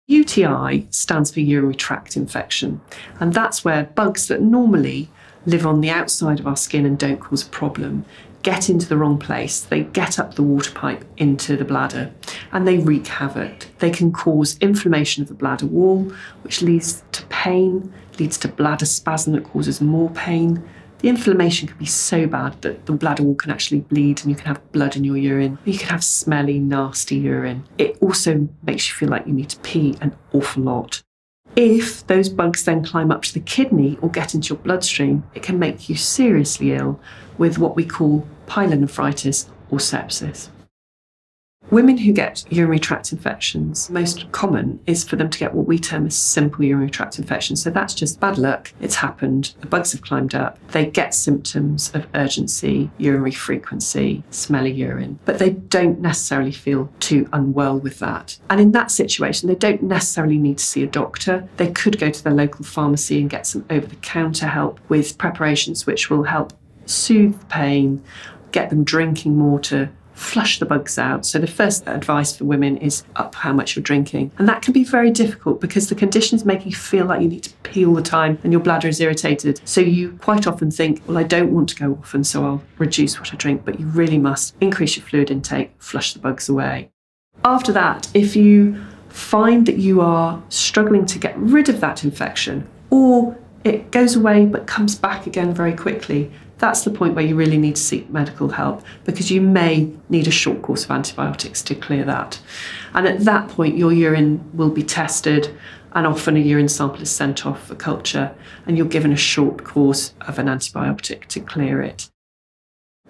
UTI stands for urinary tract infection, and that's where bugs that normally live on the outside of our skin and don't cause a problem get into the wrong place. They get up the water pipe into the bladder and they wreak havoc. They can cause inflammation of the bladder wall, which leads to pain, leads to bladder spasm that causes more pain. The inflammation can be so bad that the bladder wall can actually bleed and you can have blood in your urine. You can have smelly, nasty urine. It also makes you feel like you need to pee an awful lot. If those bugs then climb up to the kidney or get into your bloodstream, it can make you seriously ill with what we call pyelonephritis or sepsis. Women who get urinary tract infections, most common is for them to get what we term as simple urinary tract infections. So that's just bad luck, it's happened, the bugs have climbed up, they get symptoms of urgency, urinary frequency, smelly urine, but they don't necessarily feel too unwell with that. And in that situation, they don't necessarily need to see a doctor. They could go to their local pharmacy and get some over-the-counter help with preparations which will help soothe the pain, get them drinking more to flush the bugs out. So the first advice for women is up how much you're drinking. And that can be very difficult because the condition is making you feel like you need to pee all the time and your bladder is irritated. So you quite often think, well, I don't want to go often, so I'll reduce what I drink, but you really must increase your fluid intake, flush the bugs away. After that, if you find that you are struggling to get rid of that infection, or it goes away but comes back again very quickly, that's the point where you really need to seek medical help because you may need a short course of antibiotics to clear that. And at that point, your urine will be tested and often a urine sample is sent off for culture and you're given a short course of an antibiotic to clear it.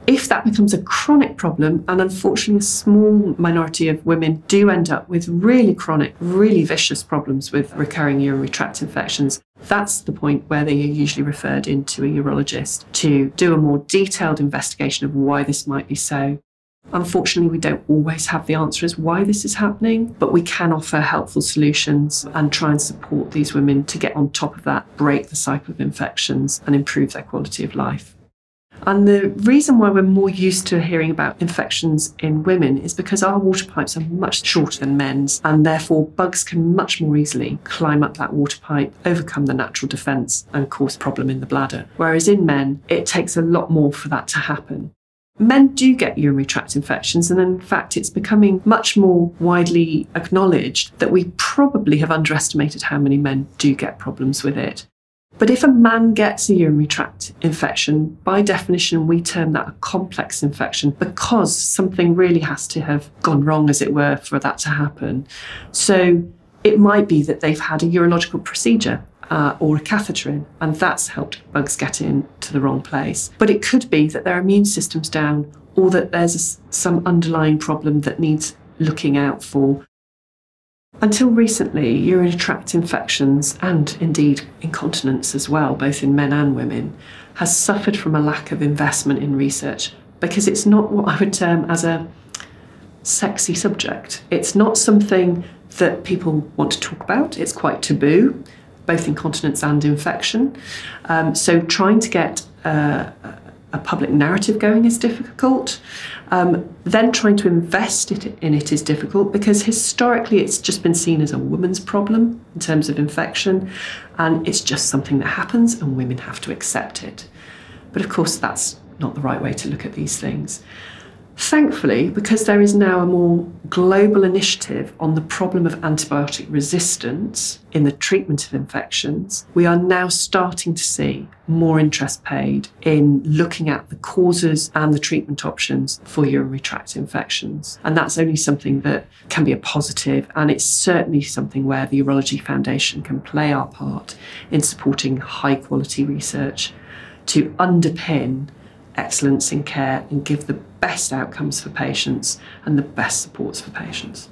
If that becomes a chronic problem, and unfortunately a small minority of women do end up with really chronic, really vicious problems with recurring urinary tract infections, that's the point where they are usually referred into a urologist to do a more detailed investigation of why this might be so. Unfortunately, we don't always have the answer as why this is happening, but we can offer helpful solutions and try and support these women to get on top of that, break the cycle of infections and improve their quality of life. And the reason why we're more used to hearing about infections in women is because our water pipes are much shorter than men's, and therefore bugs can much more easily climb up that water pipe, overcome the natural defence and cause a problem in the bladder. Whereas in men, it takes a lot more for that to happen. Men do get urinary tract infections, and in fact it's becoming much more widely acknowledged that we probably have underestimated how many men do get problems with it. But if a man gets a urinary tract infection, by definition, we term that a complex infection because something really has to have gone wrong, as it were, for that to happen. So it might be that they've had a urological procedure or a catheter in, and that's helped bugs get into the wrong place. But it could be that their immune system's down or that there's some underlying problem that needs looking out for. Until recently, urinary tract infections, and indeed incontinence as well, both in men and women, has suffered from a lack of investment in research because it's not what I would term as a sexy subject. It's not something that people want to talk about. It's quite taboo, both incontinence and infection. So trying to get a public narrative going is difficult. Then trying to invest in it is difficult because historically it's just been seen as a woman's problem in terms of infection, and it's just something that happens and women have to accept it. But of course that's not the right way to look at these things. Thankfully, because there is now a more global initiative on the problem of antibiotic resistance in the treatment of infections, we are now starting to see more interest paid in looking at the causes and the treatment options for urinary tract infections. And that's only something that can be a positive, and it's certainly something where the Urology Foundation can play our part in supporting high quality research to underpin excellence in care and give the best outcomes for patients and the best supports for patients.